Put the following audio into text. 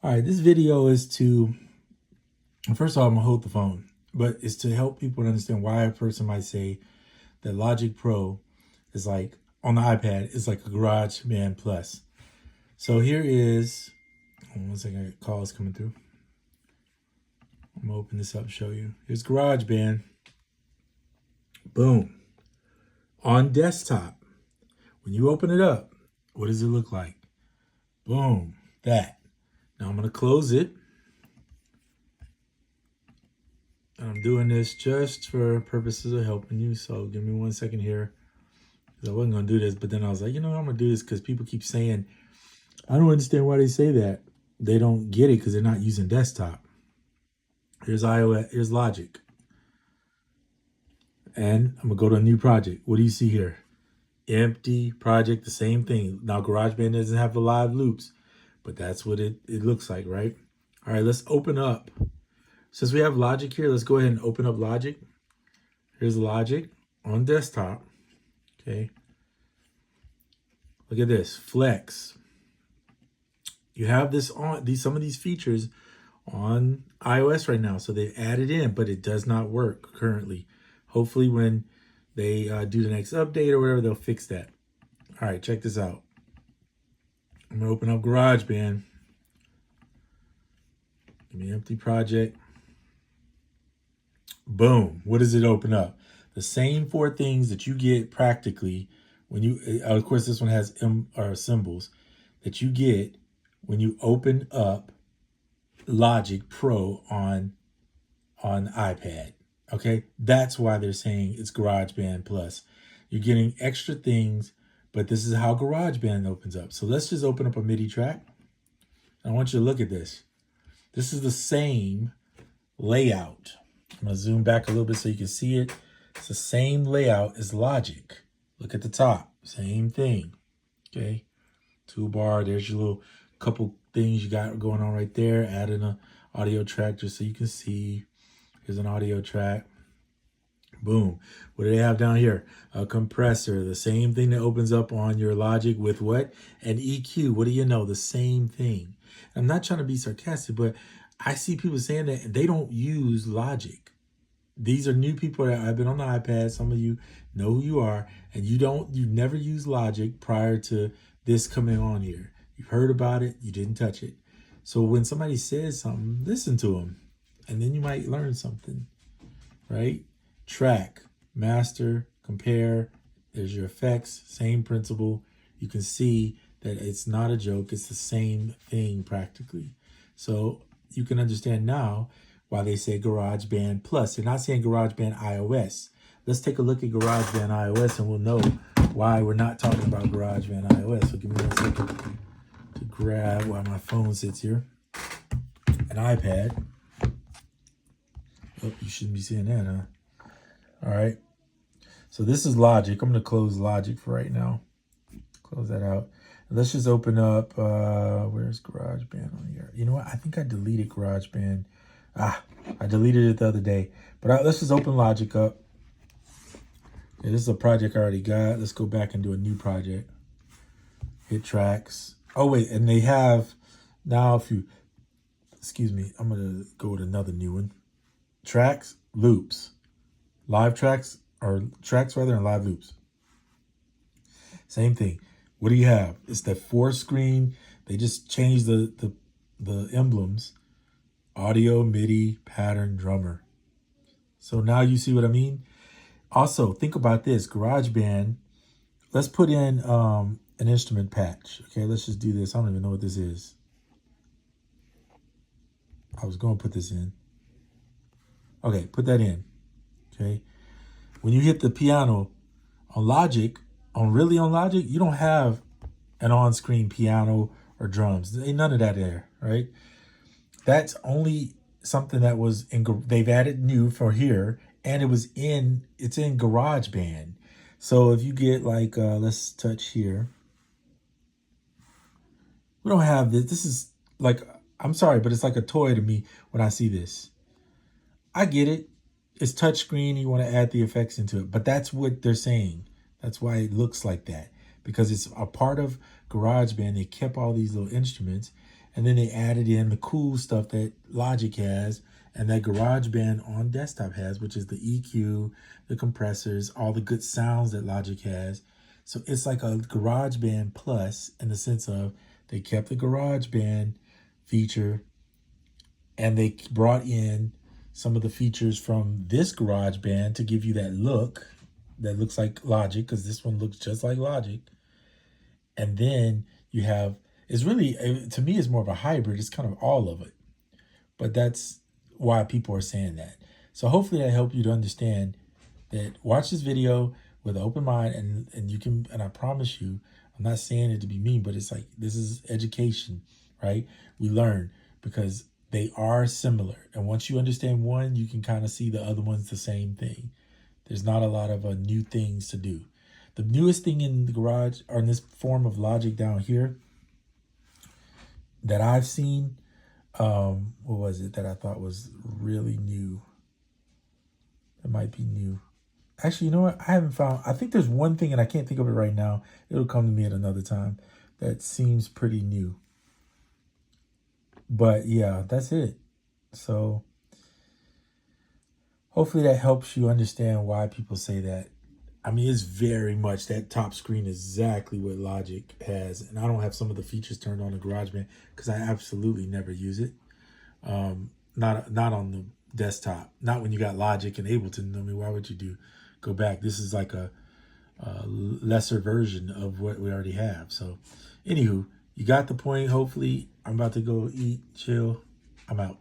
All right, this video is to, first of all, I'm gonna hold the phone, but it's to help people understand why a person might say that Logic Pro is like, on the iPad, is like a GarageBand Plus. So here is, one second, call is coming through. I'm gonna open this up and show you. Here's GarageBand. Boom. On desktop. When you open it up, what does it look like? Boom. That. Now I'm gonna close it. And I'm doing this just for purposes of helping you. So give me 1 second here. I wasn't going to do this, but then I was like, you know, I'm going to do this because people keep saying, I don't understand why they say that. They don't get it because they're not using desktop. Here's iOS, here's Logic. And I'm going to go to a new project. What do you see here? Empty project, the same thing. Now, GarageBand doesn't have the live loops, but that's what it looks like, right? All right, let's open up. Since we have Logic here, let's go ahead and open up Logic. Here's Logic on desktop. Okay. Look at this, Flex. You have this on some of these features on iOS right now, so they've added in, but it does not work currently. Hopefully, when they do the next update or whatever, they'll fix that. All right, check this out. I'm gonna open up GarageBand. Give me an empty project. Boom. What does it open up? The same 4 things that you get practically when you, of course, this one has symbols that you get when you open up Logic Pro on iPad. Okay, that's why they're saying it's GarageBand Plus. You're getting extra things, but this is how GarageBand opens up. So let's just open up a MIDI track. I want you to look at this. This is the same layout. I'm going to zoom back a little bit so you can see it. It's the same layout as Logic. Look at the top. Same thing. Okay. Toolbar. There's your little couple things you got going on right there. Adding an audio track just so you can see. Here's an audio track. Boom. What do they have down here? A compressor. The same thing that opens up on your Logic with what? An EQ. What do you know? The same thing. I'm not trying to be sarcastic, but I see people saying that they don't use Logic. These are new people that have been on the iPad. Some of you know who you are, and you never used Logic prior to this coming on here. You've heard about it, you didn't touch it. So when somebody says something, listen to them, and then you might learn something, right? Track, master, compare. There's your effects, same principle. You can see that it's not a joke. It's the same thing practically. So you can understand now why they say GarageBand Plus. They're not saying GarageBand iOS. Let's take a look at GarageBand iOS and we'll know why we're not talking about GarageBand iOS. So give me 1 second to grab while my phone sits here. An iPad. Oh, you shouldn't be seeing that, huh? All right. So this is Logic. I'm going to close Logic for right now. Close that out. Let's just open up, where's GarageBand on here? You know what? I think I deleted GarageBand. I deleted it the other day. But let's just open Logic up. Okay, this is a project I already got. Let's go back and do a new project. Hit tracks. Oh, wait. And they have, now if you, excuse me, I'm going to go with another new one. Tracks, loops. Live tracks, or tracks rather, and live loops. Same thing. What do you have? It's that 4 screen. They just changed the emblems. Audio, MIDI, pattern, drummer. So now you see what I mean? Also, think about this. GarageBand. Let's put in an instrument patch. Okay, let's just do this. I don't even know what this is. I was going to put this in. Okay, put that in. Okay. When you hit the piano on Logic, on Logic, you don't have an on-screen piano or drums. Ain't none of that there, right? That's only something that was they've added new for here, and it's in GarageBand. So if you get like, let's touch here. We don't have this. This is like, I'm sorry, but it's like a toy to me when I see this. I get it. It's touchscreen. You want to add the effects into it, but that's what they're saying. That's why it looks like that, because it's a part of GarageBand. They kept all these little instruments, And then they added in the cool stuff that Logic has and that GarageBand on desktop has, which is the EQ, the compressors, all the good sounds that Logic has. So it's like a GarageBand Plus in the sense of they kept the GarageBand feature and they brought in some of the features from this GarageBand to give you that look that looks like Logic, because this one looks just like Logic. And then you have, it's really, to me, it's more of a hybrid. It's kind of all of it. But that's why people are saying that. So hopefully that helped you to understand that. Watch this video with an open mind, and you can, and I promise you, I'm not saying it to be mean, but it's like, this is education, right? We learn because they are similar. And once you understand one, you can kind of see the other one's the same thing. There's not a lot of new things to do. The newest thing in the garage, or in this form of Logic down here, that I've seen, what was it that I thought was really new? It might be new. Actually, you know what? I haven't found, I think there's one thing and I can't think of it right now. It'll come to me at another time. That seems pretty new. But yeah, that's it. So hopefully that helps you understand why people say that. I mean, it's very much, that top screen is exactly what Logic has. And I don't have some of the features turned on in GarageBand because I absolutely never use it. Not on the desktop. Not when you got Logic and Ableton. I mean, why would you go back? This is like a lesser version of what we already have. So, anywho, you got the point, hopefully. I'm about to go eat, chill. I'm out.